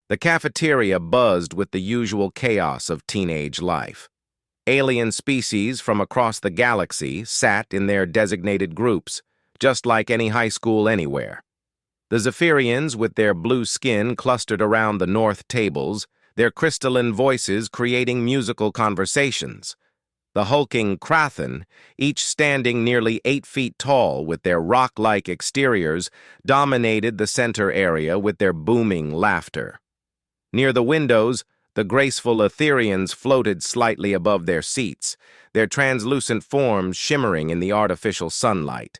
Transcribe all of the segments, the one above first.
The cafeteria buzzed with the usual chaos of teenage life. Alien species from across the galaxy sat in their designated groups, just like any high school anywhere. The Zephyrians, with their blue skin clustered around the north tables, their crystalline voices creating musical conversations. The hulking Krathen, each standing nearly 8 feet tall with their rock-like exteriors, dominated the center area with their booming laughter. Near the windows, the graceful Etherians floated slightly above their seats, their translucent forms shimmering in the artificial sunlight.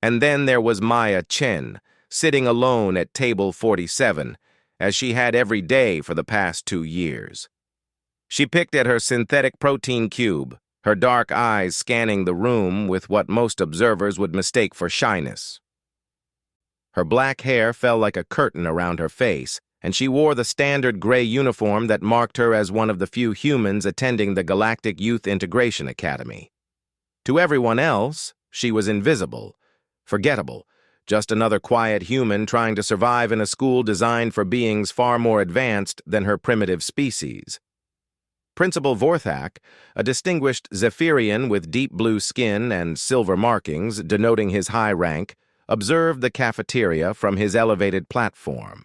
And then there was Maya Chen, sitting alone at table 47, as she had every day for the past 2 years. She picked at her synthetic protein cube, her dark eyes scanning the room with what most observers would mistake for shyness. Her black hair fell like a curtain around her face, and she wore the standard gray uniform that marked her as one of the few humans attending the Galactic Youth Integration Academy. To everyone else, she was invisible, forgettable, just another quiet human trying to survive in a school designed for beings far more advanced than her primitive species. Principal Vorthak, a distinguished Zephyrian with deep blue skin and silver markings denoting his high rank, observed the cafeteria from his elevated platform.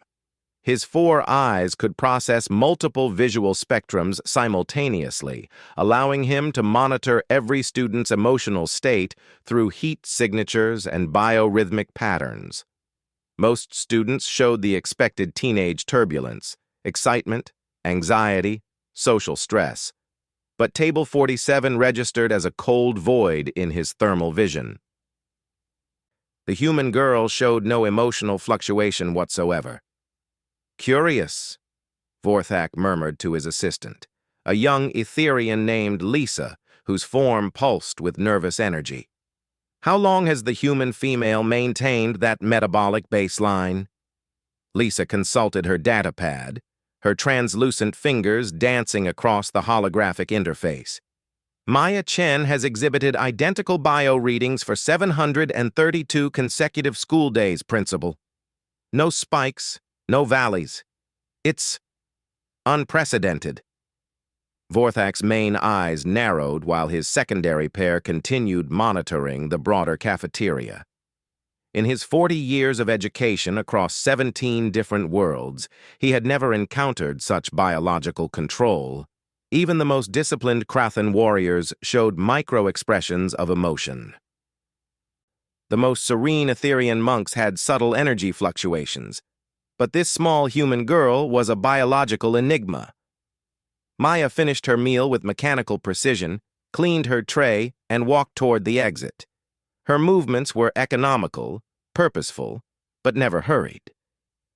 His 4 eyes could process multiple visual spectrums simultaneously, allowing him to monitor every student's emotional state through heat signatures and biorhythmic patterns. Most students showed the expected teenage turbulence, excitement, anxiety, social stress, but Table 47 registered as a cold void in his thermal vision. The human girl showed no emotional fluctuation whatsoever. "Curious," Vorthak murmured to his assistant, a young Etherian named Lisa, whose form pulsed with nervous energy. "How long has the human female maintained that metabolic baseline?" Lisa consulted her datapad, her translucent fingers dancing across the holographic interface. "Maya Chen has exhibited identical bio readings for 732 consecutive school days, Principal. No spikes, no valleys. It's unprecedented." Vorthak's main eyes narrowed while his secondary pair continued monitoring the broader cafeteria. In his 40 years of education across 17 different worlds, he had never encountered such biological control. Even the most disciplined Krathen warriors showed micro-expressions of emotion. The most serene Etherian monks had subtle energy fluctuations, but this small human girl was a biological enigma. Maya finished her meal with mechanical precision, cleaned her tray, and walked toward the exit. Her movements were economical, purposeful, but never hurried.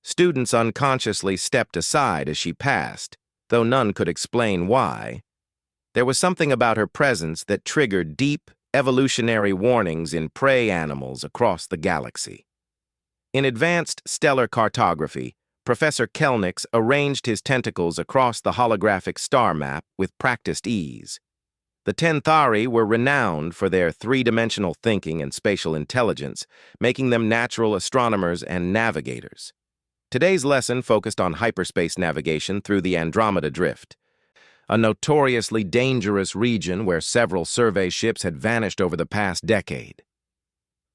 Students unconsciously stepped aside as she passed, though none could explain why. There was something about her presence that triggered deep, evolutionary warnings in prey animals across the galaxy. In advanced stellar cartography, Professor Kelnix arranged his tentacles across the holographic star map with practiced ease. The Tenthari were renowned for their 3-dimensional thinking and spatial intelligence, making them natural astronomers and navigators. Today's lesson focused on hyperspace navigation through the Andromeda Drift, a notoriously dangerous region where several survey ships had vanished over the past decade.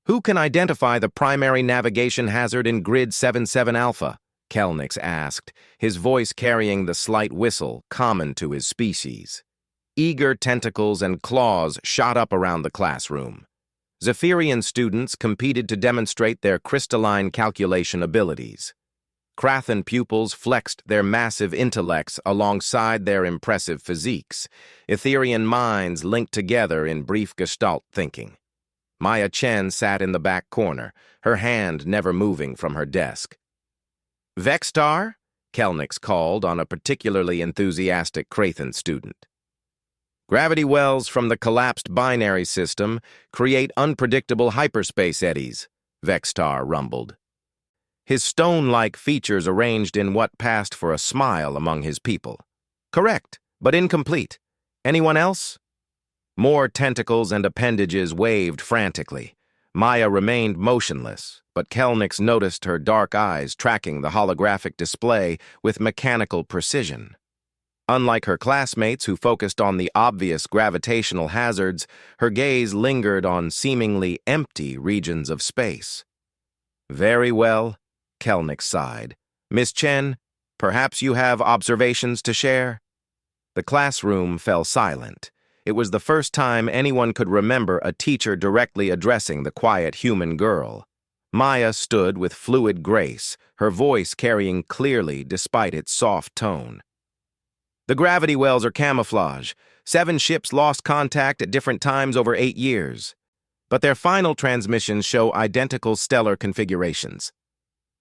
"Who can identify the primary navigation hazard in Grid 77 Alpha?" Kelnix asked, his voice carrying the slight whistle common to his species. Eager tentacles and claws shot up around the classroom. Zephyrian students competed to demonstrate their crystalline calculation abilities. Krathen pupils flexed their massive intellects alongside their impressive physiques, Etherian minds linked together in brief gestalt thinking. Maya Chen sat in the back corner, her hand never moving from her desk. "Vextar?" Kelnix called on a particularly enthusiastic Krathen student. "Gravity wells from the collapsed binary system create unpredictable hyperspace eddies," Vextar rumbled. His stone-like features arranged in what passed for a smile among his people. "Correct, but incomplete. Anyone else?" More tentacles and appendages waved frantically. Maya remained motionless, but Kelnix noticed her dark eyes tracking the holographic display with mechanical precision. Unlike her classmates who focused on the obvious gravitational hazards, her gaze lingered on seemingly empty regions of space. "Very well," Kelnix sighed. "Miss Chen, perhaps you have observations to share?" The classroom fell silent. It was the first time anyone could remember a teacher directly addressing the quiet human girl. Maya stood with fluid grace, her voice carrying clearly despite its soft tone. "The gravity wells are camouflage. 7 ships lost contact at different times over 8 years. But their final transmissions show identical stellar configurations.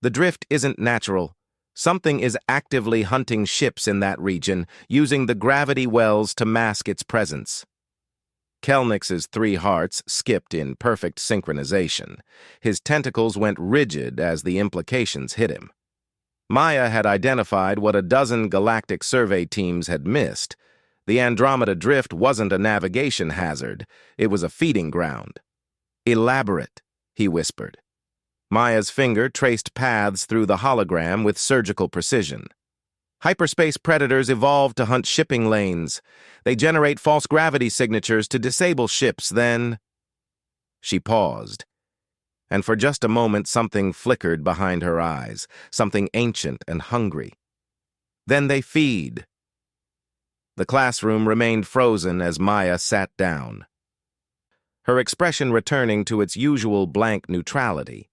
The drift isn't natural. Something is actively hunting ships in that region, using the gravity wells to mask its presence." Kelnix's 3 hearts skipped in perfect synchronization. His tentacles went rigid as the implications hit him. Maya had identified what a dozen galactic survey teams had missed. The Andromeda Drift wasn't a navigation hazard, it was a feeding ground. "Elaborate," he whispered. Maya's finger traced paths through the hologram with surgical precision. "Hyperspace predators evolved to hunt shipping lanes. They generate false gravity signatures to disable ships, then—" She paused, and for just a moment something flickered behind her eyes, something ancient and hungry. "Then they feed." The classroom remained frozen as Maya sat down, her expression returning to its usual blank neutrality.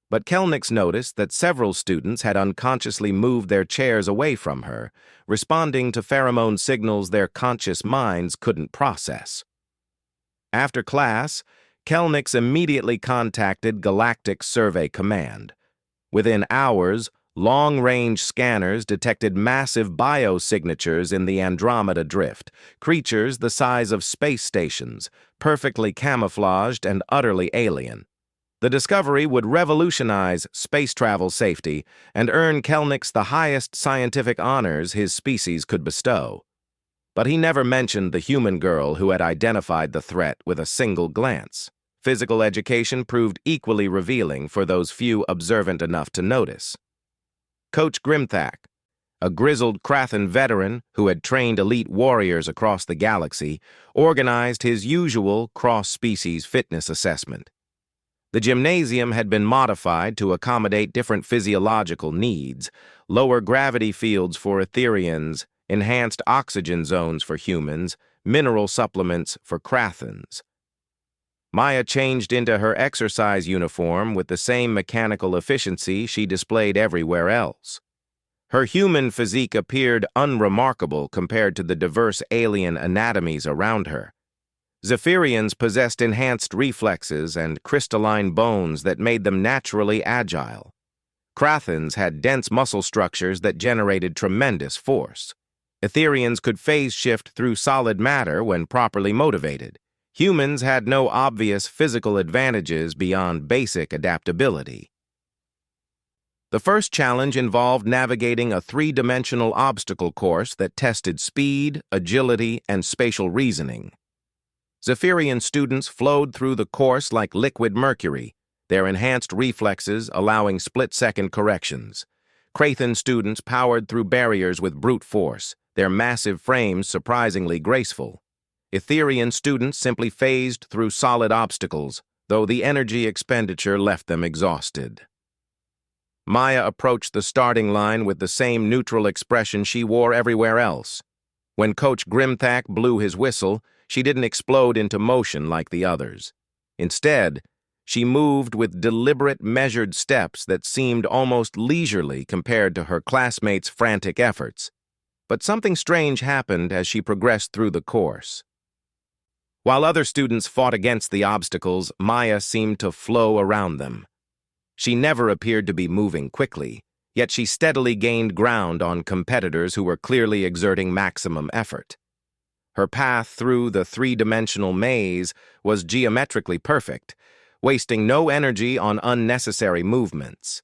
But Kelnix noticed that several students had unconsciously moved their chairs away from her, responding to pheromone signals their conscious minds couldn't process. After class, Kelnix immediately contacted Galactic Survey Command. Within hours, long-range scanners detected massive biosignatures in the Andromeda Drift, creatures the size of space stations, perfectly camouflaged and utterly alien. The discovery would revolutionize space travel safety and earn Kelnix the highest scientific honors his species could bestow. But he never mentioned the human girl who had identified the threat with a single glance. Physical education proved equally revealing for those few observant enough to notice. Coach Grimthak, a grizzled Krathan veteran who had trained elite warriors across the galaxy, organized his usual cross-species fitness assessment. The gymnasium had been modified to accommodate different physiological needs: lower gravity fields for Etherians, enhanced oxygen zones for humans, mineral supplements for Krathans. Maya changed into her exercise uniform with the same mechanical efficiency she displayed everywhere else. Her human physique appeared unremarkable compared to the diverse alien anatomies around her. Zephyrians possessed enhanced reflexes and crystalline bones that made them naturally agile. Krathans had dense muscle structures that generated tremendous force. Etherians could phase shift through solid matter when properly motivated. Humans had no obvious physical advantages beyond basic adaptability. The first challenge involved navigating a 3-dimensional obstacle course that tested speed, agility, and spatial reasoning. Zephyrian students flowed through the course like liquid mercury, their enhanced reflexes allowing split-second corrections. Krathan students powered through barriers with brute force, their massive frames surprisingly graceful. Etherian students simply phased through solid obstacles, though the energy expenditure left them exhausted. Maya approached the starting line with the same neutral expression she wore everywhere else. When Coach Grimthak blew his whistle, she didn't explode into motion like the others. Instead, she moved with deliberate, measured steps that seemed almost leisurely compared to her classmates' frantic efforts. But something strange happened as she progressed through the course. While other students fought against the obstacles, Maya seemed to flow around them. She never appeared to be moving quickly, yet she steadily gained ground on competitors who were clearly exerting maximum effort. Her path through the 3-dimensional maze was geometrically perfect, wasting no energy on unnecessary movements.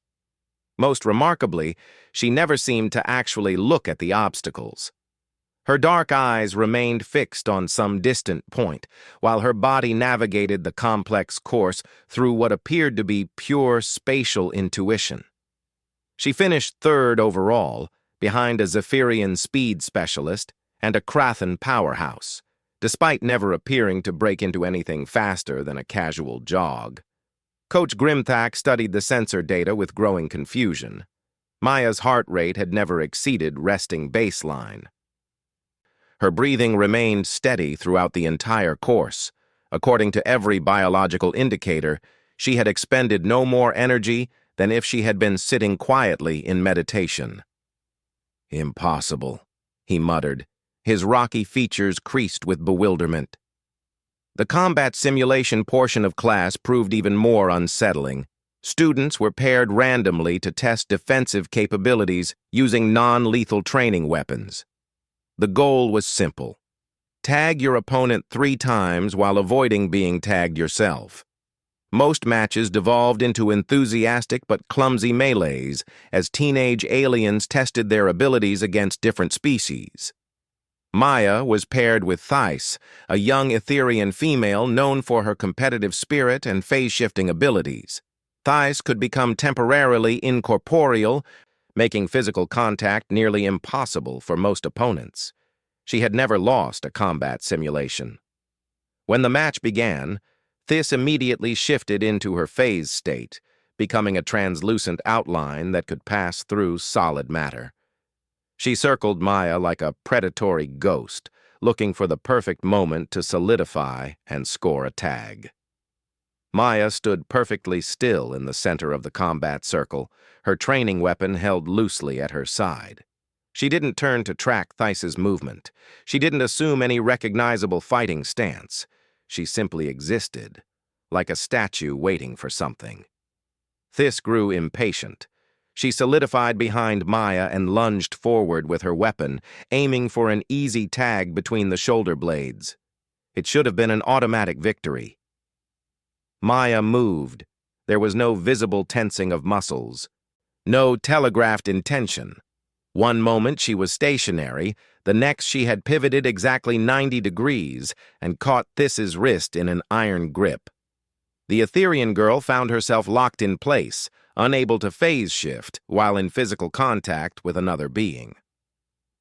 Most remarkably, she never seemed to actually look at the obstacles. Her dark eyes remained fixed on some distant point, while her body navigated the complex course through what appeared to be pure spatial intuition. She finished third overall, behind a Zephyrian speed specialist and a Krathan powerhouse, despite never appearing to break into anything faster than a casual jog. Coach Grimthak studied the sensor data with growing confusion. Maya's heart rate had never exceeded resting baseline. Her breathing remained steady throughout the entire course. According to every biological indicator, she had expended no more energy than if she had been sitting quietly in meditation. "Impossible," he muttered, his rocky features creased with bewilderment. The combat simulation portion of class proved even more unsettling. Students were paired randomly to test defensive capabilities using non-lethal training weapons. The goal was simple: tag your opponent 3 times while avoiding being tagged yourself. Most matches devolved into enthusiastic but clumsy melees as teenage aliens tested their abilities against different species. Maya was paired with Thais, a young Etherian female known for her competitive spirit and phase-shifting abilities. Thais could become temporarily incorporeal, making physical contact nearly impossible for most opponents. She had never lost a combat simulation. When the match began, Thais immediately shifted into her phase state, becoming a translucent outline that could pass through solid matter. She circled Maya like a predatory ghost, looking for the perfect moment to solidify and score a tag. Maya stood perfectly still in the center of the combat circle, her training weapon held loosely at her side. She didn't turn to track Theis's movement. She didn't assume any recognizable fighting stance. She simply existed, like a statue waiting for something. Thais grew impatient. She solidified behind Maya and lunged forward with her weapon, aiming for an easy tag between the shoulder blades. It should have been an automatic victory. Maya moved. There was no visible tensing of muscles, no telegraphed intention. One moment she was stationary, the next she had pivoted exactly 90 degrees and caught This's wrist in an iron grip. The Etherian girl found herself locked in place, unable to phase shift while in physical contact with another being.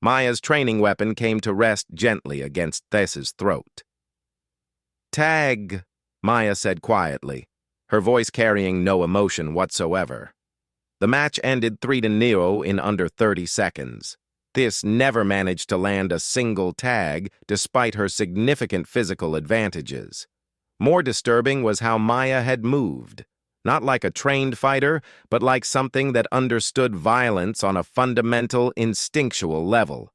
Maya's training weapon came to rest gently against This's throat. "Tag," Maya said quietly, her voice carrying no emotion whatsoever. The match ended 3-0 in under 30 seconds. Thais never managed to land a single tag despite her significant physical advantages. More disturbing was how Maya had moved. Not like a trained fighter, but like something that understood violence on a fundamental, instinctual level.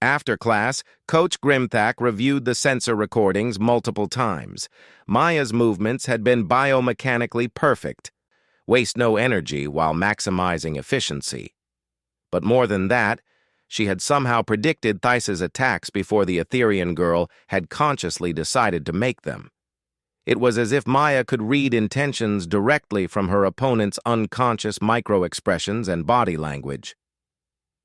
After class, Coach Grimthak reviewed the sensor recordings multiple times. Maya's movements had been biomechanically perfect. Waste no energy while maximizing efficiency. But more than that, she had somehow predicted Theis's attacks before the Etherian girl had consciously decided to make them. It was as if Maya could read intentions directly from her opponent's unconscious micro-expressions and body language.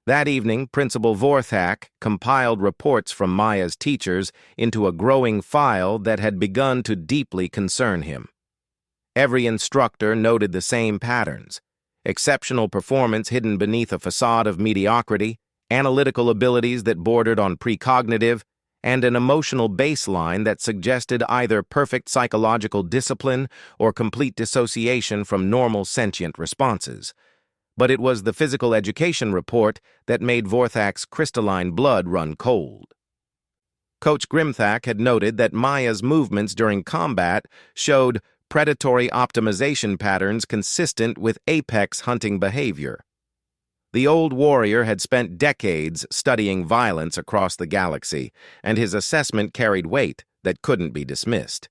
That evening, Principal Vorthak compiled reports from Maya's teachers into a growing file that had begun to deeply concern him. Every instructor noted the same patterns: exceptional performance hidden beneath a facade of mediocrity, analytical abilities that bordered on precognitive, and an emotional baseline that suggested either perfect psychological discipline or complete dissociation from normal sentient responses. But it was the physical education report that made Vorthak's crystalline blood run cold. Coach Grimthak had noted that Maya's movements during combat showed predatory optimization patterns consistent with apex hunting behavior. The old warrior had spent decades studying violence across the galaxy, and his assessment carried weight that couldn't be dismissed.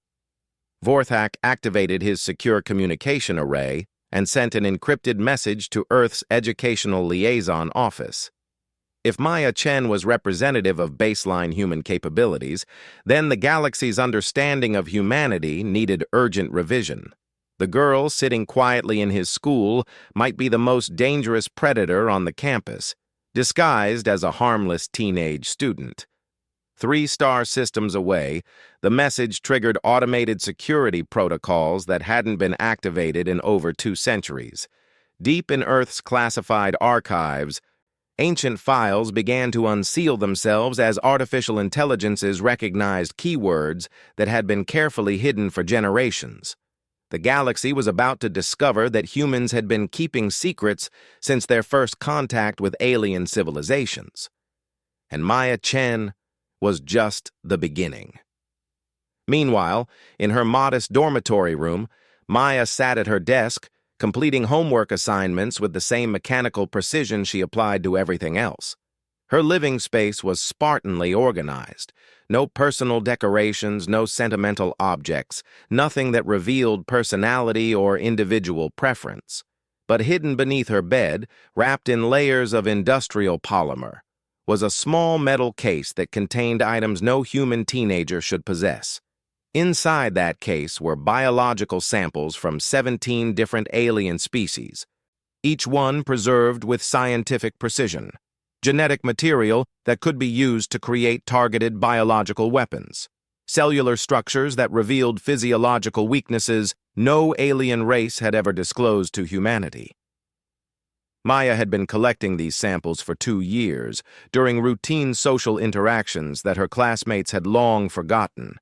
Vorthak activated his secure communication array and sent an encrypted message to Earth's Educational Liaison Office. If Maya Chen was representative of baseline human capabilities, then the galaxy's understanding of humanity needed urgent revision. The girl sitting quietly in his school might be the most dangerous predator on the campus, disguised as a harmless teenage student. 3-star systems away, the message triggered automated security protocols that hadn't been activated in over 2 centuries. Deep in Earth's classified archives, ancient files began to unseal themselves as artificial intelligences recognized keywords that had been carefully hidden for generations. The galaxy was about to discover that humans had been keeping secrets since their first contact with alien civilizations. And Maya Chen was just the beginning. Meanwhile, in her modest dormitory room, Maya sat at her desk, completing homework assignments with the same mechanical precision she applied to everything else. Her living space was spartanly organized. No personal decorations, no sentimental objects, nothing that revealed personality or individual preference. But hidden beneath her bed, wrapped in layers of industrial polymer, was a small metal case that contained items no human teenager should possess. Inside that case were biological samples from 17 different alien species, each one preserved with scientific precision. Genetic material that could be used to create targeted biological weapons. Cellular structures that revealed physiological weaknesses no alien race had ever disclosed to humanity. Maya had been collecting these samples for 2 years, during routine social interactions that her classmates had long forgotten.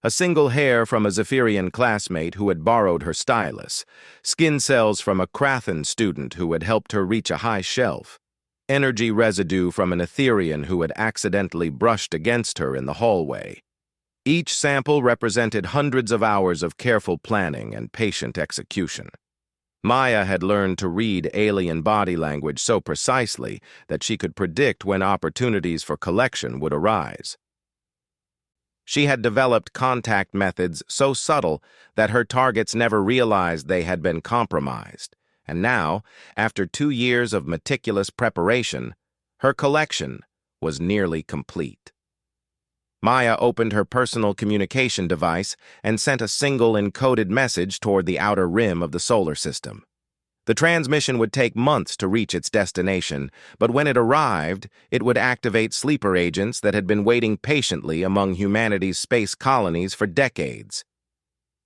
A single hair from a Zephyrian classmate who had borrowed her stylus, skin cells from a Krathan student who had helped her reach a high shelf, energy residue from an Etherian who had accidentally brushed against her in the hallway. Each sample represented hundreds of hours of careful planning and patient execution. Maya had learned to read alien body language so precisely that she could predict when opportunities for collection would arise. She had developed contact methods so subtle that her targets never realized they had been compromised. And now, after 2 years of meticulous preparation, her collection was nearly complete. Maya opened her personal communication device and sent a single encoded message toward the outer rim of the solar system. The transmission would take months to reach its destination, but when it arrived, it would activate sleeper agents that had been waiting patiently among humanity's space colonies for decades.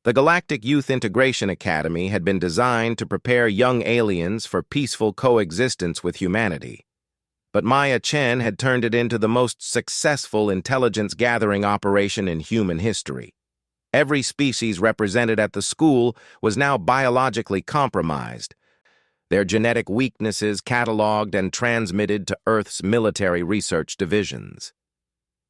The Galactic Youth Integration Academy had been designed to prepare young aliens for peaceful coexistence with humanity. But Maya Chen had turned it into the most successful intelligence-gathering operation in human history. Every species represented at the school was now biologically compromised, their genetic weaknesses cataloged and transmitted to Earth's military research divisions.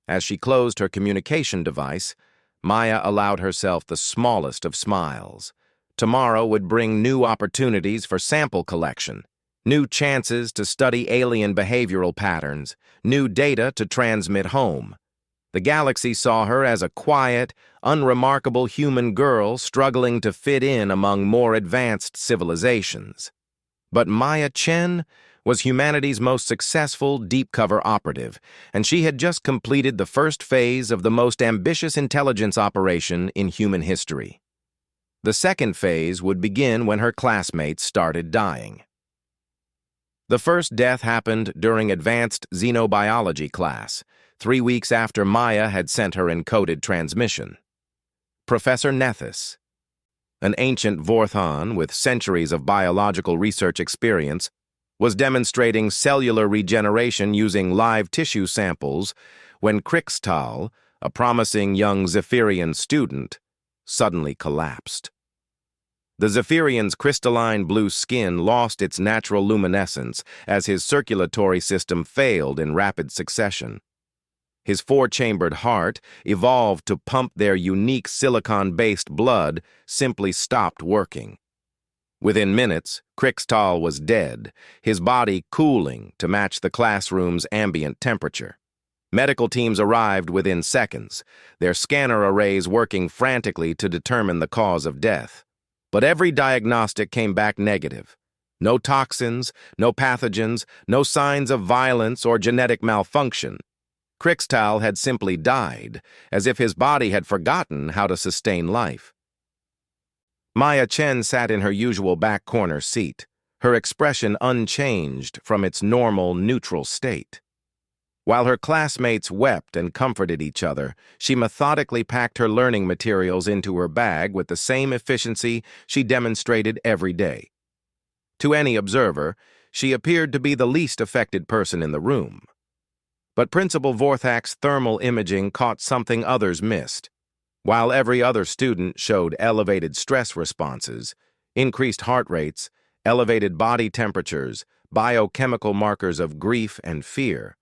As she closed her communication device, Maya allowed herself the smallest of smiles. Tomorrow would bring new opportunities for sample collection, new chances to study alien behavioral patterns, new data to transmit home. The galaxy saw her as a quiet, unremarkable human girl struggling to fit in among more advanced civilizations. But Maya Chen was humanity's most successful deep-cover operative, and she had just completed the first phase of the most ambitious intelligence operation in human history. The second phase would begin when her classmates started dying. The first death happened during advanced xenobiology class, 3 weeks after Maya had sent her encoded transmission. Professor Nethys, an ancient Vorthon with centuries of biological research experience, was demonstrating cellular regeneration using live tissue samples when Krixtal, a promising young Zephyrian student, suddenly collapsed. The Zephyrian's crystalline blue skin lost its natural luminescence as his circulatory system failed in rapid succession. His 4-chambered heart, evolved to pump their unique silicon-based blood, simply stopped working. Within minutes, Krixtal was dead, his body cooling to match the classroom's ambient temperature. Medical teams arrived within seconds, their scanner arrays working frantically to determine the cause of death. But every diagnostic came back negative. No toxins, no pathogens, no signs of violence or genetic malfunction. Krixtal had simply died, as if his body had forgotten how to sustain life. Maya Chen sat in her usual back corner seat, her expression unchanged from its normal, neutral state. While her classmates wept and comforted each other, she methodically packed her learning materials into her bag with the same efficiency she demonstrated every day. To any observer, she appeared to be the least affected person in the room. But Principal Vorthak's thermal imaging caught something others missed. While every other student showed elevated stress responses, increased heart rates, elevated body temperatures, biochemical markers of grief and fear,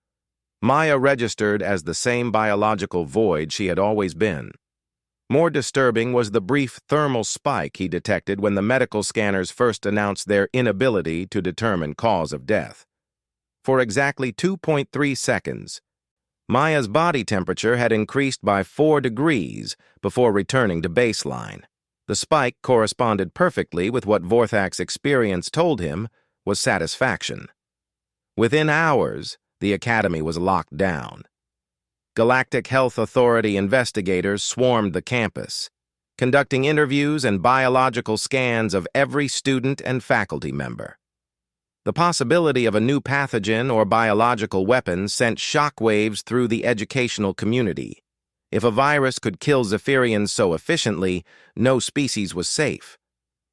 Maya registered as the same biological void she had always been. More disturbing was the brief thermal spike he detected when the medical scanners first announced their inability to determine cause of death. For exactly 2.3 seconds, Maya's body temperature had increased by 4 degrees before returning to baseline. The spike corresponded perfectly with what Vorthak's experience told him was satisfaction. Within hours, the academy was locked down. Galactic Health Authority investigators swarmed the campus, conducting interviews and biological scans of every student and faculty member. The possibility of a new pathogen or biological weapon sent shockwaves through the educational community. If a virus could kill Zephyrians so efficiently, no species was safe.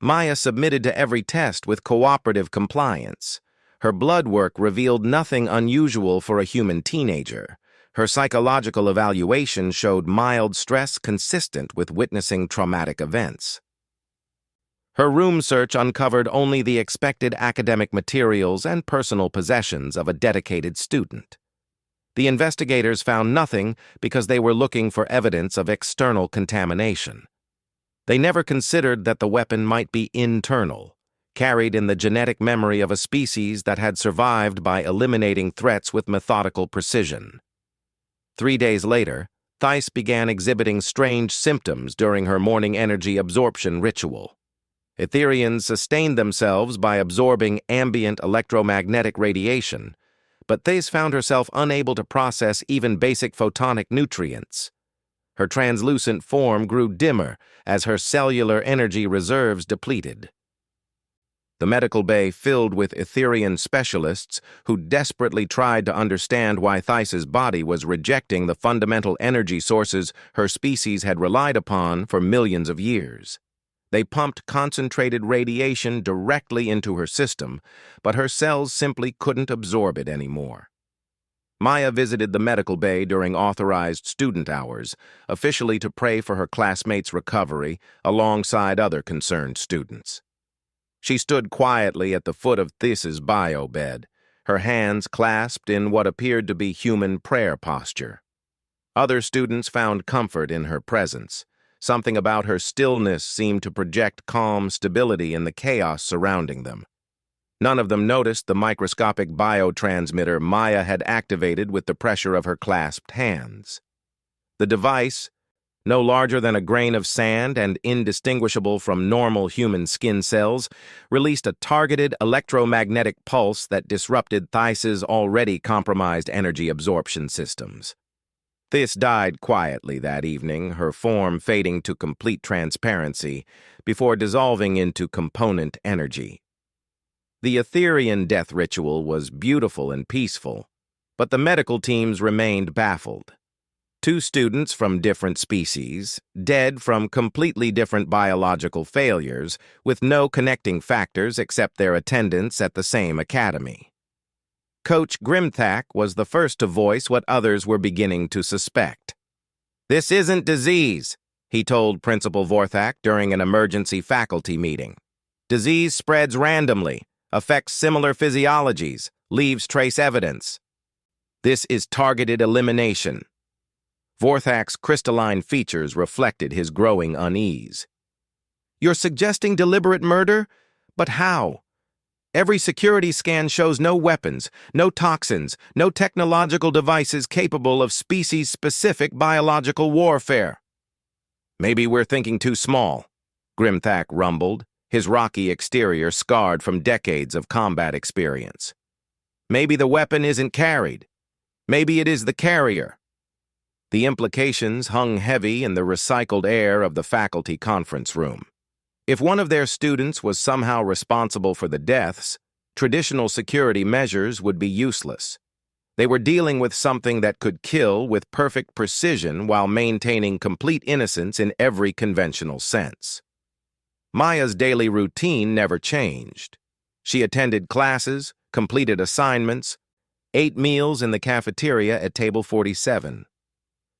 Maya submitted to every test with cooperative compliance. Her blood work revealed nothing unusual for a human teenager. Her psychological evaluation showed mild stress consistent with witnessing traumatic events. Her room search uncovered only the expected academic materials and personal possessions of a dedicated student. The investigators found nothing because they were looking for evidence of external contamination. They never considered that the weapon might be internal, carried in the genetic memory of a species that had survived by eliminating threats with methodical precision. 3 days later, Thais began exhibiting strange symptoms during her morning energy absorption ritual. Etherians sustained themselves by absorbing ambient electromagnetic radiation, but Thais found herself unable to process even basic photonic nutrients. Her translucent form grew dimmer as her cellular energy reserves depleted. The medical bay filled with Etherian specialists who desperately tried to understand why Theis's body was rejecting the fundamental energy sources her species had relied upon for millions of years. They pumped concentrated radiation directly into her system, but her cells simply couldn't absorb it anymore. Maya visited the medical bay during authorized student hours, officially to pray for her classmates' recovery alongside other concerned students. She stood quietly at the foot of Theis's bio bed, her hands clasped in what appeared to be human prayer posture. Other students found comfort in her presence. Something about her stillness seemed to project calm stability in the chaos surrounding them. None of them noticed the microscopic biotransmitter Maya had activated with the pressure of her clasped hands. The device, no larger than a grain of sand and indistinguishable from normal human skin cells, released a targeted electromagnetic pulse that disrupted Theis's already compromised energy absorption systems. Theis died quietly that evening, her form fading to complete transparency before dissolving into component energy. The Etherian death ritual was beautiful and peaceful, but the medical teams remained baffled. 2 students from different species, dead from completely different biological failures, with no connecting factors except their attendance at the same academy. Coach Grimthak was the first to voice what others were beginning to suspect. "This isn't disease," he told Principal Vorthak during an emergency faculty meeting. "Disease spreads randomly, affects similar physiologies, leaves trace evidence. This is targeted elimination." Vorthak's crystalline features reflected his growing unease. "You're suggesting deliberate murder? But how? Every security scan shows no weapons, no toxins, no technological devices capable of species-specific biological warfare." "Maybe we're thinking too small," Grimthak rumbled, his rocky exterior scarred from decades of combat experience. "Maybe the weapon isn't carried. Maybe it is the carrier." The implications hung heavy in the recycled air of the faculty conference room. If one of their students was somehow responsible for the deaths, traditional security measures would be useless. They were dealing with something that could kill with perfect precision while maintaining complete innocence in every conventional sense. Maya's daily routine never changed. She attended classes, completed assignments, ate meals in the cafeteria at table 47.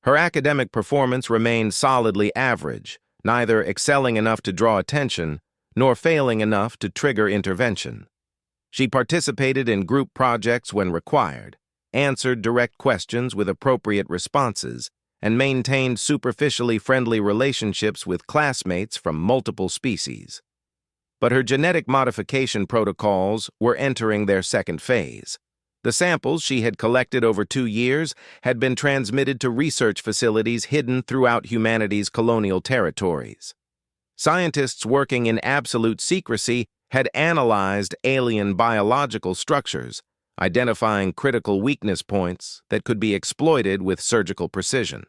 Her academic performance remained solidly average, neither excelling enough to draw attention nor failing enough to trigger intervention. She participated in group projects when required, answered direct questions with appropriate responses, and maintained superficially friendly relationships with classmates from multiple species. But her genetic modification protocols were entering their second phase. The samples she had collected over 2 years had been transmitted to research facilities hidden throughout humanity's colonial territories. Scientists working in absolute secrecy had analyzed alien biological structures, identifying critical weakness points that could be exploited with surgical precision.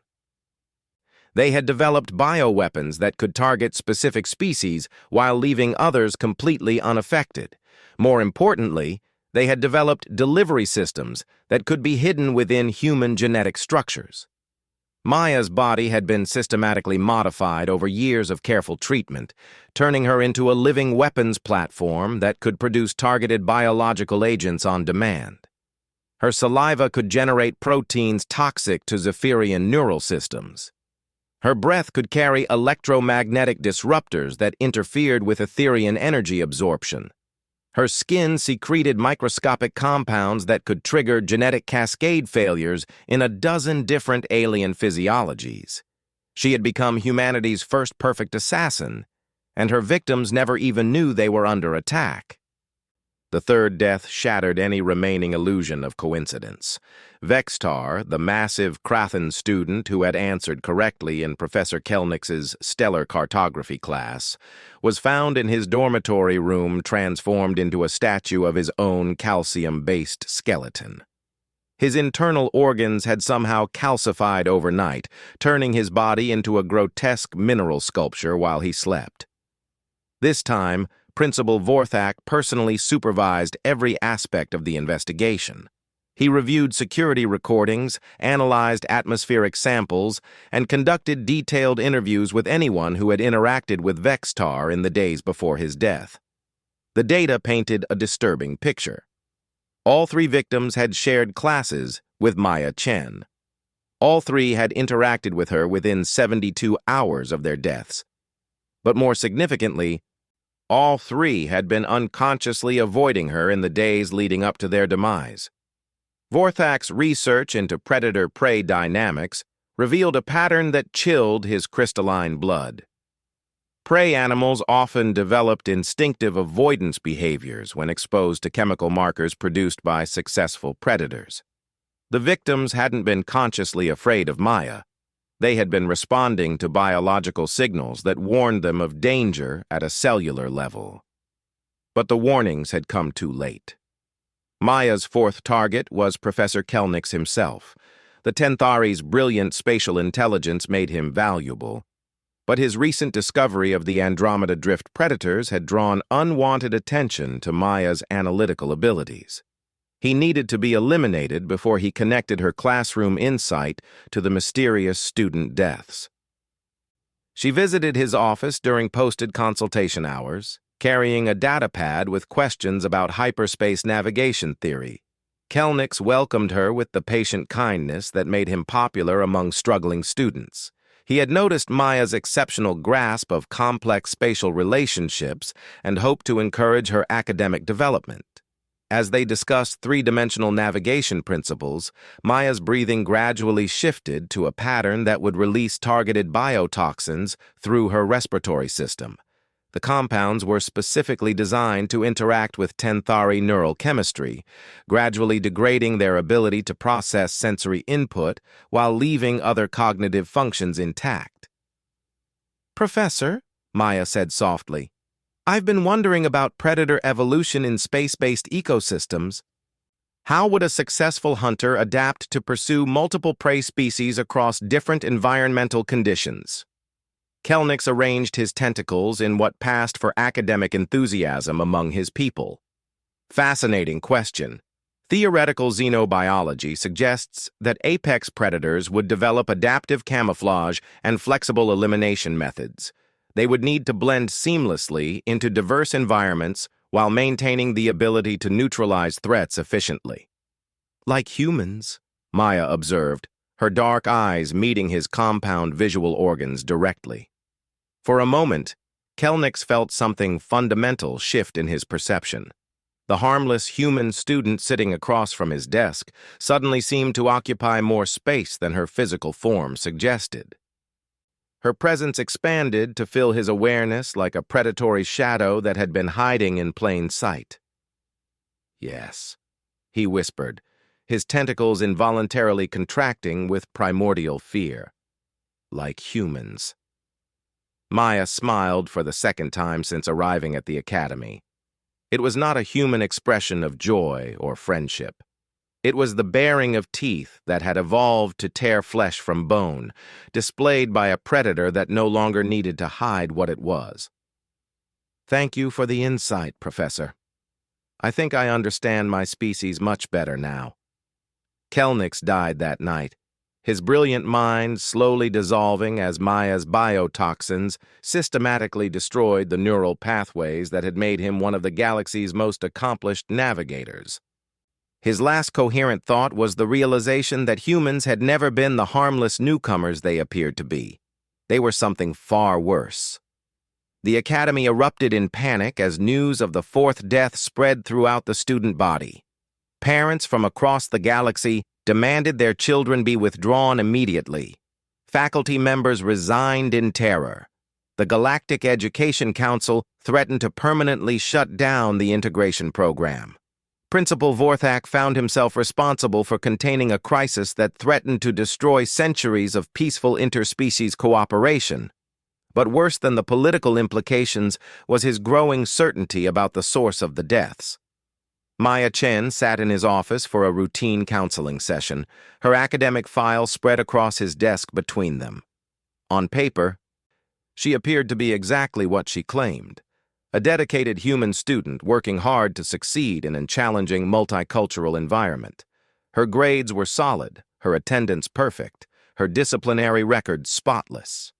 They had developed bioweapons that could target specific species while leaving others completely unaffected. More importantly, they had developed delivery systems that could be hidden within human genetic structures. Maya's body had been systematically modified over years of careful treatment, turning her into a living weapons platform that could produce targeted biological agents on demand. Her saliva could generate proteins toxic to Zephyrian neural systems. Her breath could carry electromagnetic disruptors that interfered with Etherian energy absorption. Her skin secreted microscopic compounds that could trigger genetic cascade failures in a dozen different alien physiologies. She had become humanity's first perfect assassin, and her victims never even knew they were under attack. The third death shattered any remaining illusion of coincidence. Vextar, the massive Krathan student who had answered correctly in Professor Kelnick's stellar cartography class, was found in his dormitory room transformed into a statue of his own calcium-based skeleton. His internal organs had somehow calcified overnight, turning his body into a grotesque mineral sculpture while he slept. This time, Principal Vorthak personally supervised every aspect of the investigation. He reviewed security recordings, analyzed atmospheric samples, and conducted detailed interviews with anyone who had interacted with Vextar in the days before his death. The data painted a disturbing picture. All 3 victims had shared classes with Maya Chen. All 3 had interacted with her within 72 hours of their deaths. But more significantly, all 3 had been unconsciously avoiding her in the days leading up to their demise. Vorthak's research into predator-prey dynamics revealed a pattern that chilled his crystalline blood. Prey animals often developed instinctive avoidance behaviors when exposed to chemical markers produced by successful predators. The victims hadn't been consciously afraid of Maya. They had been responding to biological signals that warned them of danger at a cellular level. But the warnings had come too late. Maya's 4th target was Professor Kelnick himself. The Tenthari's brilliant spatial intelligence made him valuable, but his recent discovery of the Andromeda Drift predators had drawn unwanted attention to Maya's analytical abilities. He needed to be eliminated before he connected her classroom insight to the mysterious student deaths. She visited his office during posted consultation hours, carrying a datapad with questions about hyperspace navigation theory. Kelnick welcomed her with the patient kindness that made him popular among struggling students. He had noticed Maya's exceptional grasp of complex spatial relationships and hoped to encourage her academic development. As they discussed 3-dimensional navigation principles, Maya's breathing gradually shifted to a pattern that would release targeted biotoxins through her respiratory system. The compounds were specifically designed to interact with Tenthari neural chemistry, gradually degrading their ability to process sensory input while leaving other cognitive functions intact. "Professor," Maya said softly, "I've been wondering about predator evolution in space-based ecosystems. How would a successful hunter adapt to pursue multiple prey species across different environmental conditions?" Kelnick arranged his tentacles in what passed for academic enthusiasm among his people. "Fascinating question. Theoretical xenobiology suggests that apex predators would develop adaptive camouflage and flexible elimination methods. They would need to blend seamlessly into diverse environments while maintaining the ability to neutralize threats efficiently. Like humans, Maya observed, her dark eyes meeting his compound visual organs directly. For a moment, Kelnix felt something fundamental shift in his perception. The harmless human student sitting across from his desk suddenly seemed to occupy more space than her physical form suggested. Her presence expanded to fill his awareness like a predatory shadow that had been hiding in plain sight. "Yes," he whispered, his tentacles involuntarily contracting with primordial fear. "Like humans." Maya smiled for the second time since arriving at the academy. It was not a human expression of joy or friendship. It was the baring of teeth that had evolved to tear flesh from bone, displayed by a predator that no longer needed to hide what it was. "Thank you for the insight, Professor. I think I understand my species much better now." Kelnix died that night, his brilliant mind slowly dissolving as Maya's biotoxins systematically destroyed the neural pathways that had made him one of the galaxy's most accomplished navigators. His last coherent thought was the realization that humans had never been the harmless newcomers they appeared to be. They were something far worse. The academy erupted in panic as news of the fourth death spread throughout the student body. Parents from across the galaxy demanded their children be withdrawn immediately. Faculty members resigned in terror. The Galactic Education Council threatened to permanently shut down the integration program. Principal Vorthak found himself responsible for containing a crisis that threatened to destroy centuries of peaceful interspecies cooperation. But worse than the political implications was his growing certainty about the source of the deaths. Maya Chen sat in his office for a routine counseling session, her academic file spread across his desk between them. On paper, she appeared to be exactly what she claimed, a dedicated human student working hard to succeed in a challenging multicultural environment. Her grades were solid, her attendance perfect, her disciplinary record spotless.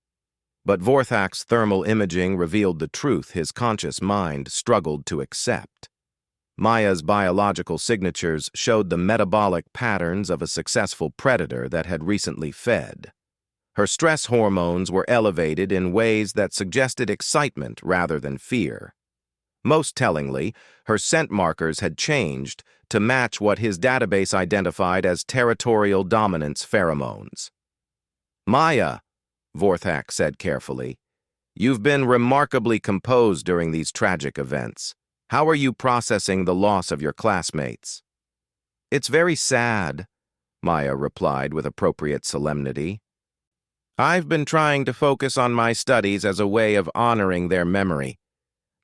But Vorthak's thermal imaging revealed the truth his conscious mind struggled to accept. Maya's biological signatures showed the metabolic patterns of a successful predator that had recently fed. Her stress hormones were elevated in ways that suggested excitement rather than fear. Most tellingly, her scent markers had changed to match what his database identified as territorial dominance pheromones. "Maya," Vorthak said carefully, "you've been remarkably composed during these tragic events. How are you processing the loss of your classmates?" "It's very sad," Maya replied with appropriate solemnity. "I've been trying to focus on my studies as a way of honoring their memory.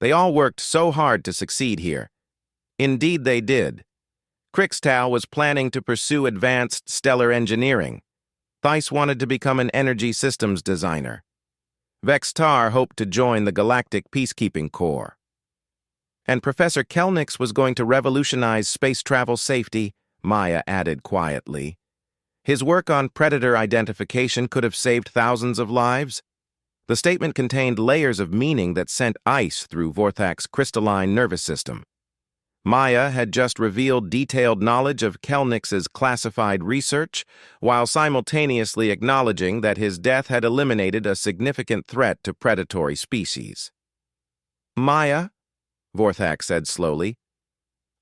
They all worked so hard to succeed here. Indeed they did. Krixtal was planning to pursue advanced stellar engineering. Theiss wanted to become an energy systems designer. Vextar hoped to join the Galactic Peacekeeping Corps. And Professor Kelnix was going to revolutionize space travel safety," Maya added quietly. "His work on predator identification could have saved thousands of lives." The statement contained layers of meaning that sent ice through Vorthak's crystalline nervous system. Maya had just revealed detailed knowledge of Kelnix's classified research, while simultaneously acknowledging that his death had eliminated a significant threat to predatory species. "Maya," Vorthak said slowly,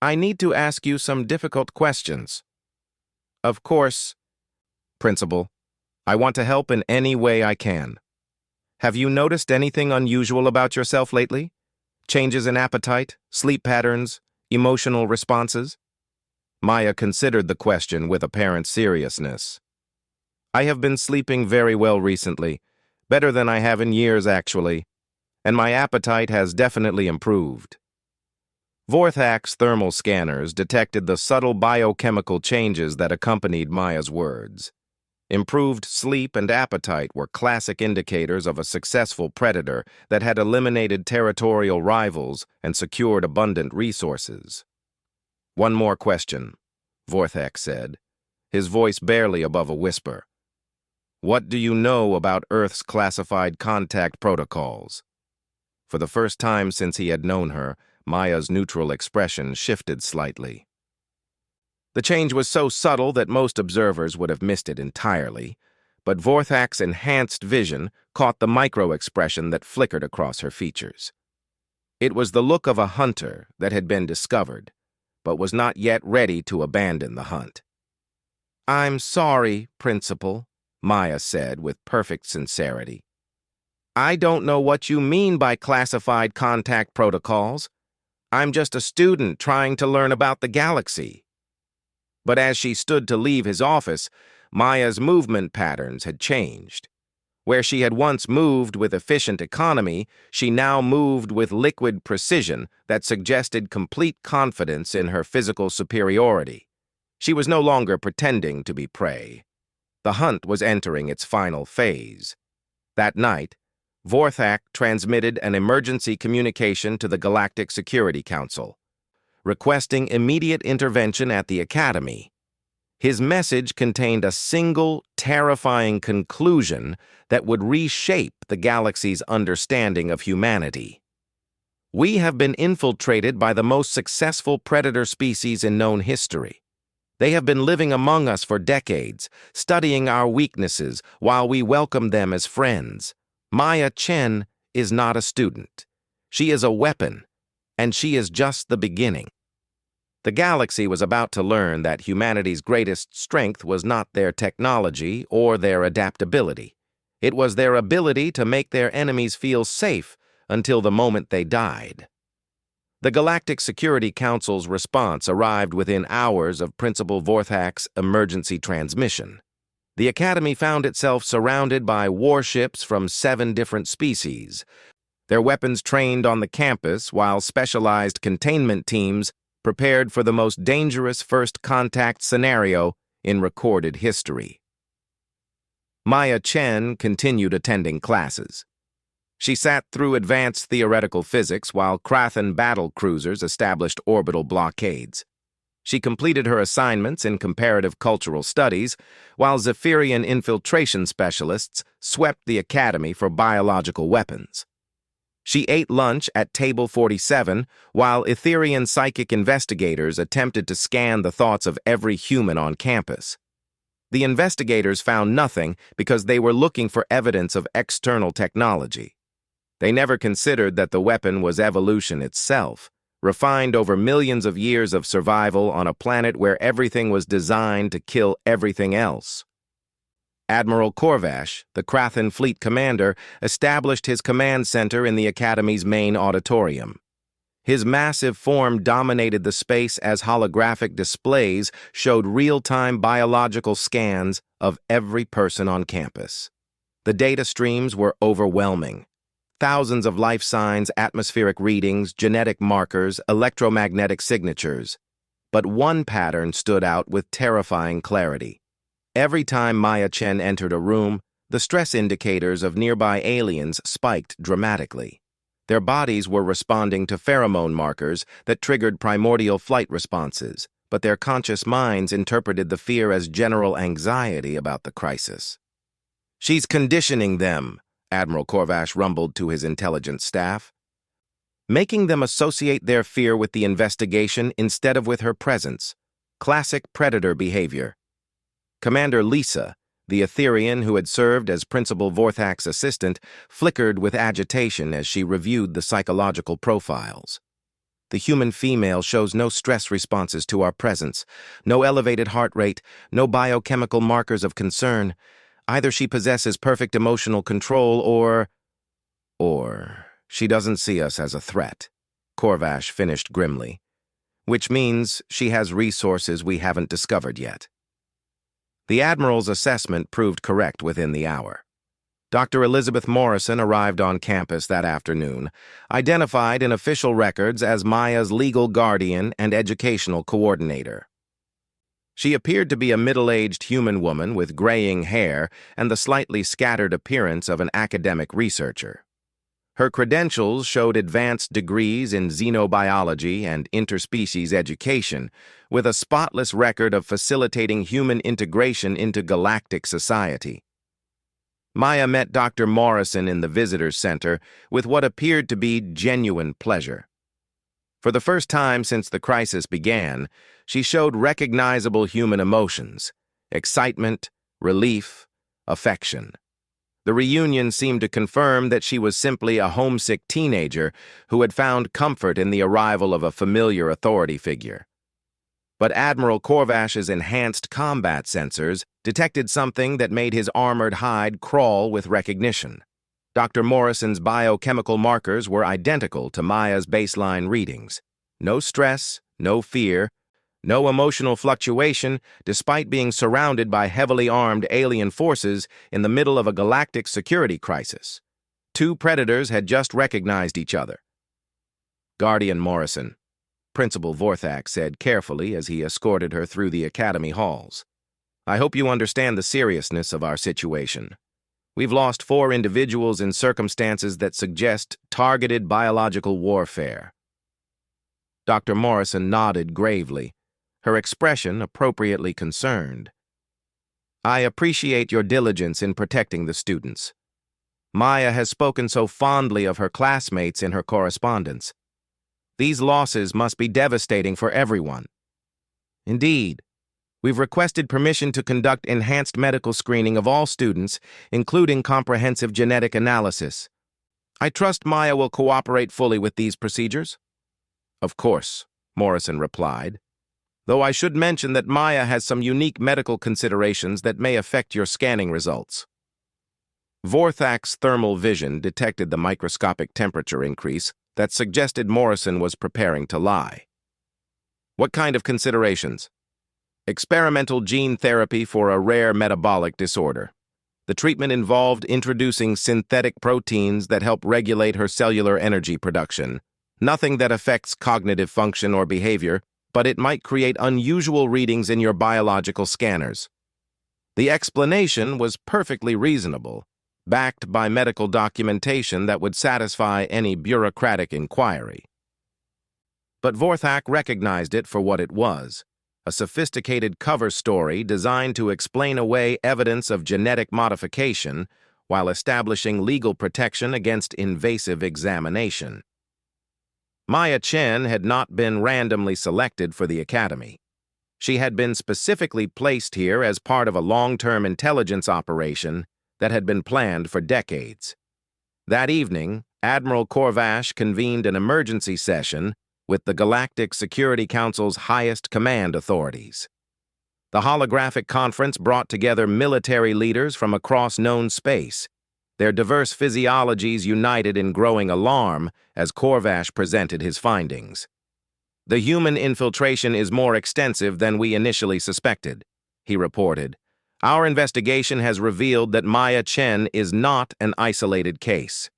"I need to ask you some difficult questions." "Of course, Principal. I want to help in any way I can. Have you noticed anything unusual about yourself lately? Changes in appetite, sleep patterns, emotional responses?" Maya considered the question with apparent seriousness. "I have been sleeping very well recently, better than I have in years actually, and my appetite has definitely improved." Vorthak's thermal scanners detected the subtle biochemical changes that accompanied Maya's words. Improved sleep and appetite were classic indicators of a successful predator that had eliminated territorial rivals and secured abundant resources. "One more question," Vorthak said, his voice barely above a whisper. "What do you know about Earth's classified contact protocols?" For the first time since he had known her, Maya's neutral expression shifted slightly. The change was so subtle that most observers would have missed it entirely, but Vorthak's enhanced vision caught the micro-expression that flickered across her features. It was the look of a hunter that had been discovered, but was not yet ready to abandon the hunt. "I'm sorry, Principal," Maya said with perfect sincerity. "I don't know what you mean by classified contact protocols. I'm just a student trying to learn about the galaxy." But as she stood to leave his office, Maya's movement patterns had changed. Where she had once moved with efficient economy, she now moved with liquid precision that suggested complete confidence in her physical superiority. She was no longer pretending to be prey. The hunt was entering its final phase. That night, Vorthak transmitted an emergency communication to the Galactic Security Council, requesting immediate intervention at the Academy. His message contained a single, terrifying conclusion that would reshape the galaxy's understanding of humanity. "We have been infiltrated by the most successful predator species in known history. They have been living among us for decades, studying our weaknesses while we welcome them as friends. Maya Chen is not a student. She is a weapon, and she is just the beginning." The galaxy was about to learn that humanity's greatest strength was not their technology or their adaptability. It was their ability to make their enemies feel safe until the moment they died. The Galactic Security Council's response arrived within hours of Principal Vorthak's emergency transmission. The Academy found itself surrounded by warships from 7 different species, their weapons trained on the campus while specialized containment teams prepared for the most dangerous first contact scenario in recorded history. Maya Chen continued attending classes. She sat through advanced theoretical physics while Krathan battle cruisers established orbital blockades. She completed her assignments in comparative cultural studies, while Zephyrian infiltration specialists swept the Academy for biological weapons. She ate lunch at Table 47, while Etherian psychic investigators attempted to scan the thoughts of every human on campus. The investigators found nothing because they were looking for evidence of external technology. They never considered that the weapon was evolution itself, refined over millions of years of survival on a planet where everything was designed to kill everything else. Admiral Korvash, the Krathan fleet commander, established his command center in the Academy's main auditorium. His massive form dominated the space as holographic displays showed real-time biological scans of every person on campus. The data streams were overwhelming. Thousands of life signs, atmospheric readings, genetic markers, electromagnetic signatures. But one pattern stood out with terrifying clarity. Every time Maya Chen entered a room, the stress indicators of nearby aliens spiked dramatically. Their bodies were responding to pheromone markers that triggered primordial flight responses, but their conscious minds interpreted the fear as general anxiety about the crisis. "She's conditioning them," Admiral Korvash rumbled to his intelligence staff, "making them associate their fear with the investigation instead of with her presence. Classic predator behavior." Commander Lisa, the Etherian who had served as Principal Vorthak's assistant, flickered with agitation as she reviewed the psychological profiles. "The human female shows no stress responses to our presence, no elevated heart rate, no biochemical markers of concern. Either she possesses perfect emotional control or she doesn't see us as a threat," Korvash finished grimly. "Which means she has resources we haven't discovered yet." The Admiral's assessment proved correct within the hour. Dr. Elizabeth Morrison arrived on campus that afternoon, identified in official records as Maya's legal guardian and educational coordinator. She appeared to be a middle-aged human woman with graying hair and the slightly scattered appearance of an academic researcher. Her credentials showed advanced degrees in xenobiology and interspecies education, with a spotless record of facilitating human integration into galactic society. Maya met Dr. Morrison in the Visitors Center with what appeared to be genuine pleasure. For the first time since the crisis began, she showed recognizable human emotions: excitement, relief, affection. The reunion seemed to confirm that she was simply a homesick teenager who had found comfort in the arrival of a familiar authority figure. But Admiral Corvash's enhanced combat sensors detected something that made his armored hide crawl with recognition. Dr. Morrison's biochemical markers were identical to Maya's baseline readings. No stress, no fear, no emotional fluctuation, despite being surrounded by heavily armed alien forces in the middle of a galactic security crisis. Two predators had just recognized each other. "Guardian Morrison," Principal Vorthak said carefully as he escorted her through the academy halls. "I hope you understand the seriousness of our situation. We've lost 4 individuals in circumstances that suggest targeted biological warfare." Dr. Morrison nodded gravely, her expression appropriately concerned. "I appreciate your diligence in protecting the students. Maya has spoken so fondly of her classmates in her correspondence. These losses must be devastating for everyone. Indeed, we've requested permission to conduct enhanced medical screening of all students, including comprehensive genetic analysis. I trust Maya will cooperate fully with these procedures." "Of course," Morrison replied, "though I should mention that Maya has some unique medical considerations that may affect your scanning results." Vorthak's thermal vision detected the microscopic temperature increase that suggested Morrison was preparing to lie. "What kind of considerations?" "Experimental gene therapy for a rare metabolic disorder. The treatment involved introducing synthetic proteins that help regulate her cellular energy production. Nothing that affects cognitive function or behavior, but it might create unusual readings in your biological scanners." The explanation was perfectly reasonable, backed by medical documentation that would satisfy any bureaucratic inquiry. But Vorthak recognized it for what it was: a sophisticated cover story designed to explain away evidence of genetic modification while establishing legal protection against invasive examination. Maya Chen had not been randomly selected for the academy. She had been specifically placed here as part of a long-term intelligence operation that had been planned for decades. That evening, Admiral Corvash convened an emergency session with the Galactic Security Council's highest command authorities. The holographic conference brought together military leaders from across known space, their diverse physiologies united in growing alarm as Corvash presented his findings. "The human infiltration is more extensive than we initially suspected," he reported. "Our investigation has revealed that Maya Chen is not an isolated case."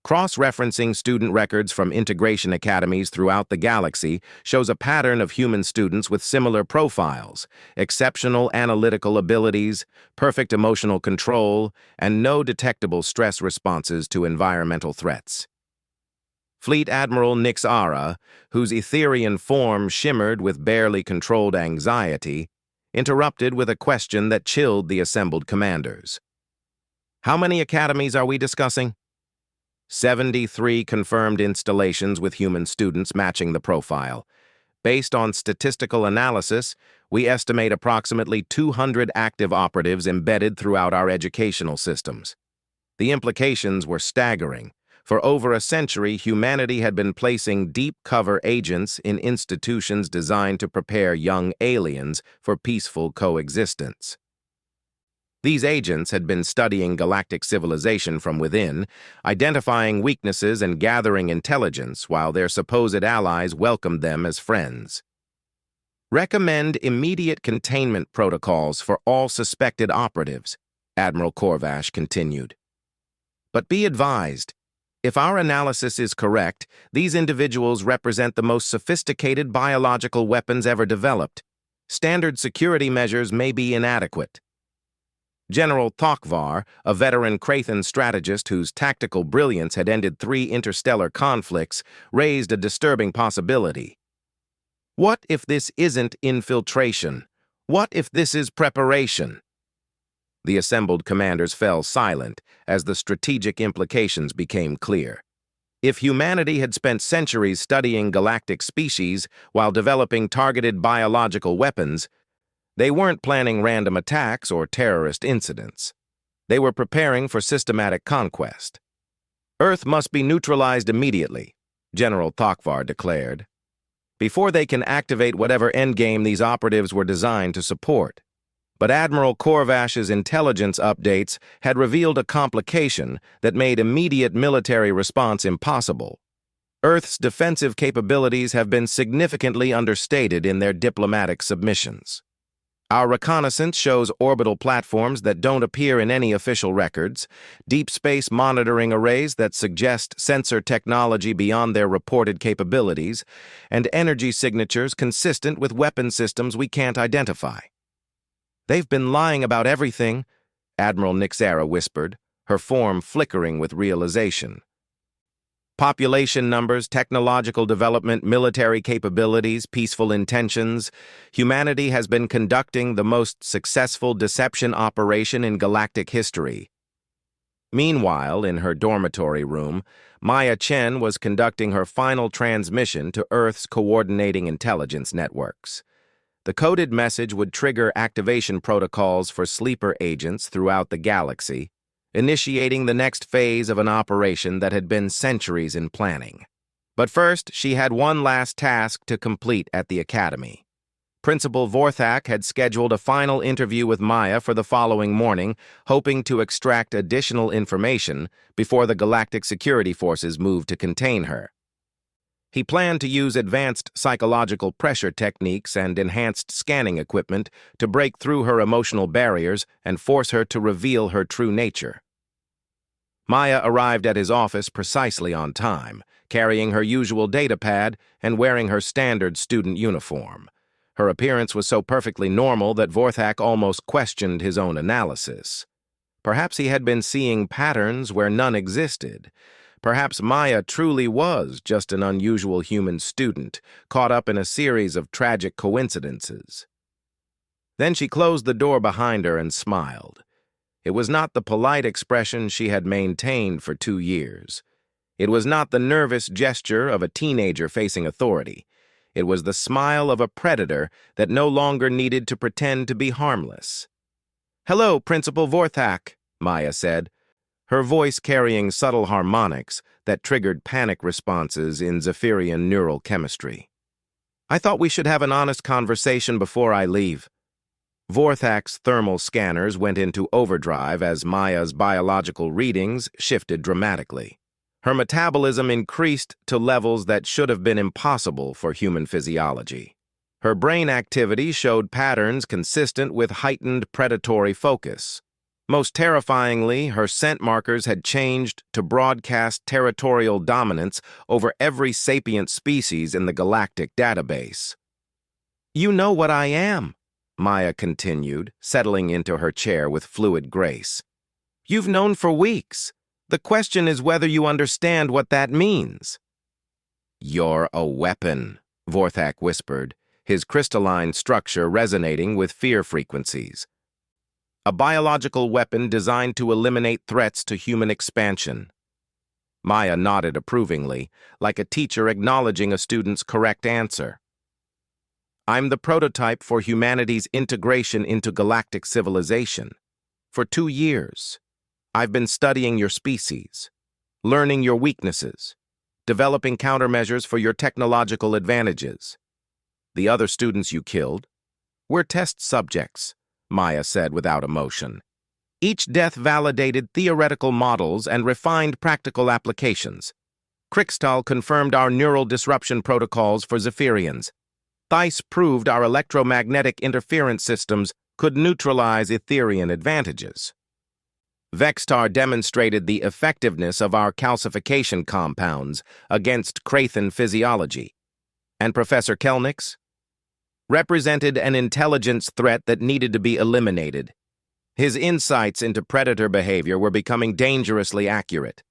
Cross-referencing student records from integration academies throughout the galaxy shows a pattern of human students with similar profiles: exceptional analytical abilities, perfect emotional control, and no detectable stress responses to environmental threats. Fleet Admiral Nixara, whose Etherian form shimmered with barely controlled anxiety, interrupted with a question that chilled the assembled commanders. "How many academies are we discussing?" 73 confirmed installations with human students matching the profile. Based on statistical analysis, we estimate approximately 200 active operatives embedded throughout our educational systems. The implications were staggering. For over a century, humanity had been placing deep cover agents in institutions designed to prepare young aliens for peaceful coexistence. These agents had been studying galactic civilization from within, identifying weaknesses and gathering intelligence while their supposed allies welcomed them as friends. "Recommend immediate containment protocols for all suspected operatives," Admiral Corvash continued. "But be advised, if our analysis is correct, these individuals represent the most sophisticated biological weapons ever developed. Standard security measures may be inadequate." General Thokvar, a veteran Krathan strategist whose tactical brilliance had ended 3 interstellar conflicts, raised a disturbing possibility. What if this isn't infiltration? What if this is preparation? The assembled commanders fell silent as the strategic implications became clear. If humanity had spent centuries studying galactic species while developing targeted biological weapons, they weren't planning random attacks or terrorist incidents. They were preparing for systematic conquest. Earth must be neutralized immediately, General Thokvar declared, before they can activate whatever endgame these operatives were designed to support. But Admiral Korvash's intelligence updates had revealed a complication that made immediate military response impossible. Earth's defensive capabilities have been significantly understated in their diplomatic submissions. Our reconnaissance shows orbital platforms that don't appear in any official records, deep space monitoring arrays that suggest sensor technology beyond their reported capabilities, and energy signatures consistent with weapon systems we can't identify. "They've been lying about everything," Admiral Nixera whispered, her form flickering with realization. Population numbers, technological development, military capabilities, peaceful intentions. Humanity has been conducting the most successful deception operation in galactic history. Meanwhile, in her dormitory room, Maya Chen was conducting her final transmission to Earth's coordinating intelligence networks. The coded message would trigger activation protocols for sleeper agents throughout the galaxy, initiating the next phase of an operation that had been centuries in planning. But first, she had one last task to complete at the Academy. Principal Vorthak had scheduled a final interview with Maya for the following morning, hoping to extract additional information before the Galactic Security Forces moved to contain her. He planned to use advanced psychological pressure techniques and enhanced scanning equipment to break through her emotional barriers and force her to reveal her true nature. Maya arrived at his office precisely on time, carrying her usual datapad and wearing her standard student uniform. Her appearance was so perfectly normal that Vorthak almost questioned his own analysis. Perhaps he had been seeing patterns where none existed. Perhaps Maya truly was just an unusual human student, caught up in a series of tragic coincidences. Then she closed the door behind her and smiled. It was not the polite expression she had maintained for 2 years. It was not the nervous gesture of a teenager facing authority. It was the smile of a predator that no longer needed to pretend to be harmless. "Hello, Principal Vorthak," Maya said, her voice carrying subtle harmonics that triggered panic responses in Zephyrian neural chemistry. "I thought we should have an honest conversation before I leave." Vorthak's thermal scanners went into overdrive as Maya's biological readings shifted dramatically. Her metabolism increased to levels that should have been impossible for human physiology. Her brain activity showed patterns consistent with heightened predatory focus. Most terrifyingly, her scent markers had changed to broadcast territorial dominance over every sapient species in the galactic database. "You know what I am," Maya continued, settling into her chair with fluid grace. "You've known for weeks. The question is whether you understand what that means." "You're a weapon," Vorthak whispered, his crystalline structure resonating with fear frequencies. "A biological weapon designed to eliminate threats to human expansion." Maya nodded approvingly, like a teacher acknowledging a student's correct answer. "I'm the prototype for humanity's integration into galactic civilization. For 2 years, I've been studying your species, learning your weaknesses, developing countermeasures for your technological advantages. The other students you killed, we're test subjects," Maya said without emotion. "Each death validated theoretical models and refined practical applications. Krikstal confirmed our neural disruption protocols for Zephyrians. Theiss proved our electromagnetic interference systems could neutralize Etherian advantages. Vextar demonstrated the effectiveness of our calcification compounds against Krathan physiology. And Professor Kelnix represented an intelligence threat that needed to be eliminated. His insights into predator behavior were becoming dangerously accurate.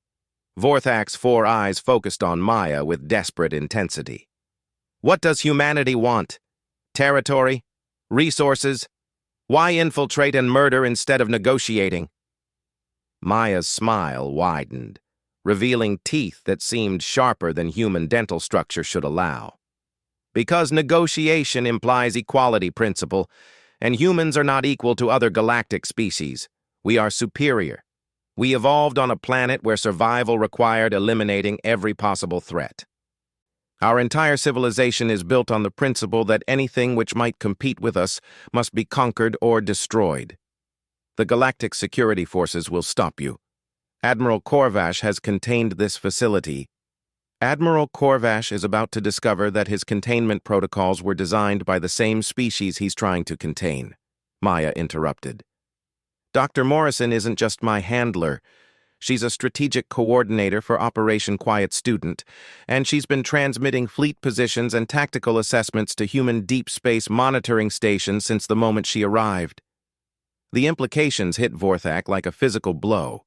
Vorthak's four eyes focused on Maya with desperate intensity. What does humanity want? Territory? Resources? Why infiltrate and murder instead of negotiating? Maya's smile widened, revealing teeth that seemed sharper than human dental structure should allow. Because negotiation implies equality principle, and humans are not equal to other galactic species. We are superior. We evolved on a planet where survival required eliminating every possible threat. Our entire civilization is built on the principle that anything which might compete with us must be conquered or destroyed. The Galactic Security Forces will stop you. Admiral Korvash has contained this facility. Admiral Korvash is about to discover that his containment protocols were designed by the same species he's trying to contain. Maya interrupted. Dr. Morrison isn't just my handler. She's a strategic coordinator for Operation Quiet Student, and she's been transmitting fleet positions and tactical assessments to human deep space monitoring stations since the moment she arrived. The implications hit Vorthak like a physical blow.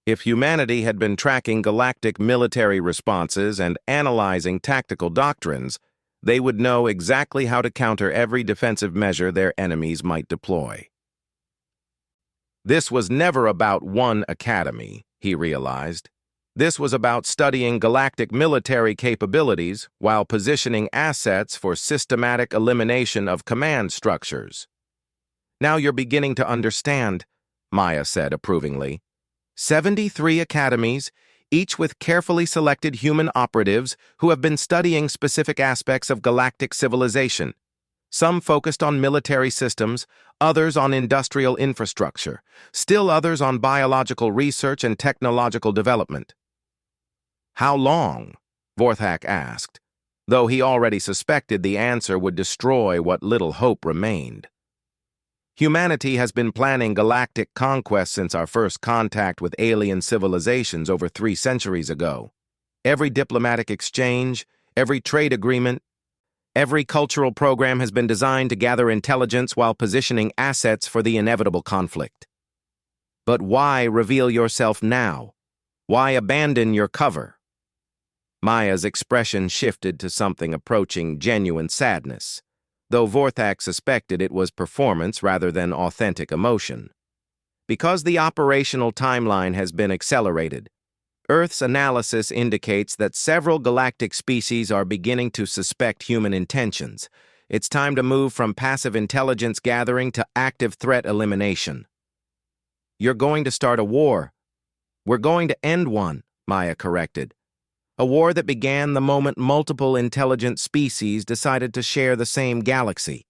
If humanity had been tracking galactic military responses and analyzing tactical doctrines, they would know exactly how to counter every defensive measure their enemies might deploy. This was never about one academy, he realized. This was about studying galactic military capabilities while positioning assets for systematic elimination of command structures. Now you're beginning to understand, Maya said approvingly. 73 academies, each with carefully selected human operatives who have been studying specific aspects of galactic civilization. Some focused on military systems, others on industrial infrastructure, still others on biological research and technological development. How long? Vorthak asked, though he already suspected the answer would destroy what little hope remained. Humanity has been planning galactic conquest since our first contact with alien civilizations over 3 centuries ago. Every diplomatic exchange, every trade agreement, every cultural program has been designed to gather intelligence while positioning assets for the inevitable conflict. But why reveal yourself now? Why abandon your cover? Maya's expression shifted to something approaching genuine sadness, though Vorthak suspected it was performance rather than authentic emotion. Because the operational timeline has been accelerated, Earth's analysis indicates that several galactic species are beginning to suspect human intentions. It's time to move from passive intelligence gathering to active threat elimination. You're going to start a war. We're going to end one, Maya corrected. A war that began the moment multiple intelligent species decided to share the same galaxy.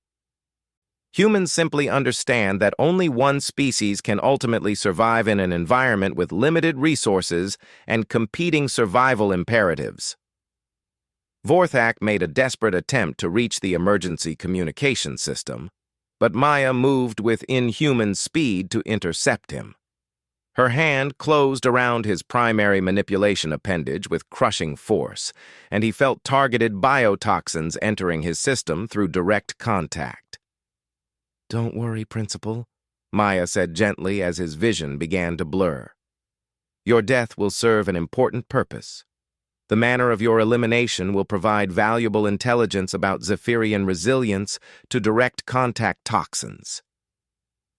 Humans simply understand that only one species can ultimately survive in an environment with limited resources and competing survival imperatives. Vorthak made a desperate attempt to reach the emergency communication system, but Maya moved with inhuman speed to intercept him. Her hand closed around his primary manipulation appendage with crushing force, and he felt targeted biotoxins entering his system through direct contact. "Don't worry, Principal," Maya said gently as his vision began to blur. "Your death will serve an important purpose. The manner of your elimination will provide valuable intelligence about Zephyrian resilience to direct contact toxins."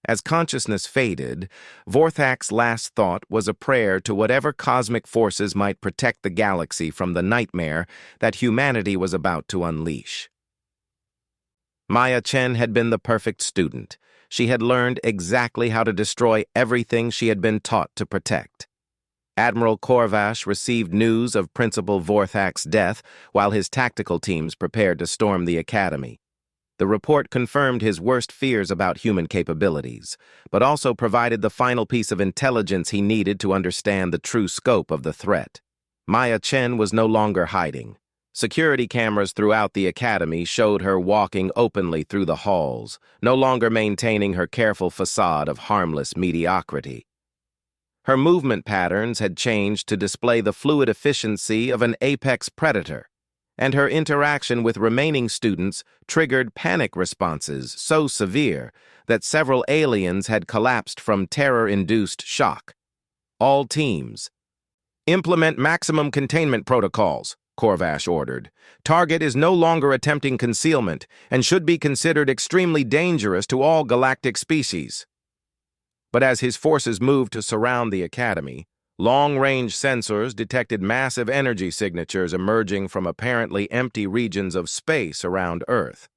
As consciousness faded, Vorthak's last thought was a prayer to whatever cosmic forces might protect the galaxy from the nightmare that humanity was about to unleash. Maya Chen had been the perfect student. She had learned exactly how to destroy everything she had been taught to protect. Admiral Korvash received news of Principal Vorthak's death while his tactical teams prepared to storm the academy. The report confirmed his worst fears about human capabilities, but also provided the final piece of intelligence he needed to understand the true scope of the threat. Maya Chen was no longer hiding. Security cameras throughout the academy showed her walking openly through the halls, no longer maintaining her careful facade of harmless mediocrity. Her movement patterns had changed to display the fluid efficiency of an apex predator, and her interaction with remaining students triggered panic responses so severe that several aliens had collapsed from terror-induced shock. All teams, implement maximum containment protocols, Corvash ordered. Target is no longer attempting concealment and should be considered extremely dangerous to all galactic species. But as his forces moved to surround the Academy, long-range sensors detected massive energy signatures emerging from apparently empty regions of space around Earth.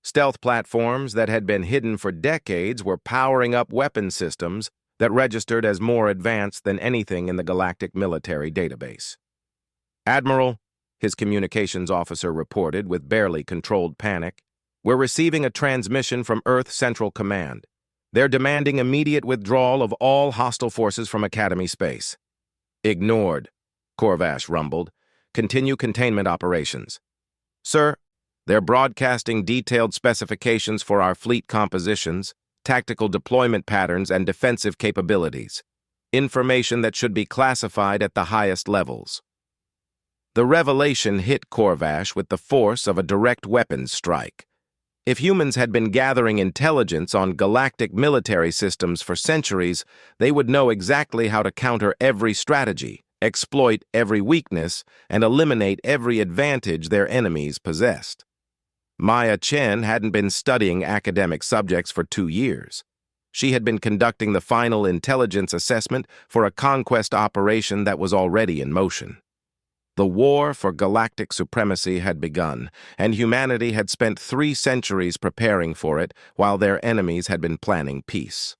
Stealth platforms that had been hidden for decades were powering up weapon systems that registered as more advanced than anything in the galactic military database. "Admiral," his communications officer reported with barely controlled panic, "we're receiving a transmission from Earth Central Command. They're demanding immediate withdrawal of all hostile forces from Academy space." "Ignored," Corvash rumbled. "Continue containment operations." "Sir, they're broadcasting detailed specifications for our fleet compositions, tactical deployment patterns, and defensive capabilities. Information that should be classified at the highest levels." The revelation hit Corvash with the force of a direct weapons strike. If humans had been gathering intelligence on galactic military systems for centuries, they would know exactly how to counter every strategy, exploit every weakness, and eliminate every advantage their enemies possessed. Maya Chen hadn't been studying academic subjects for 2 years. She had been conducting the final intelligence assessment for a conquest operation that was already in motion. The war for galactic supremacy had begun, and humanity had spent 3 centuries preparing for it while their enemies had been planning peace.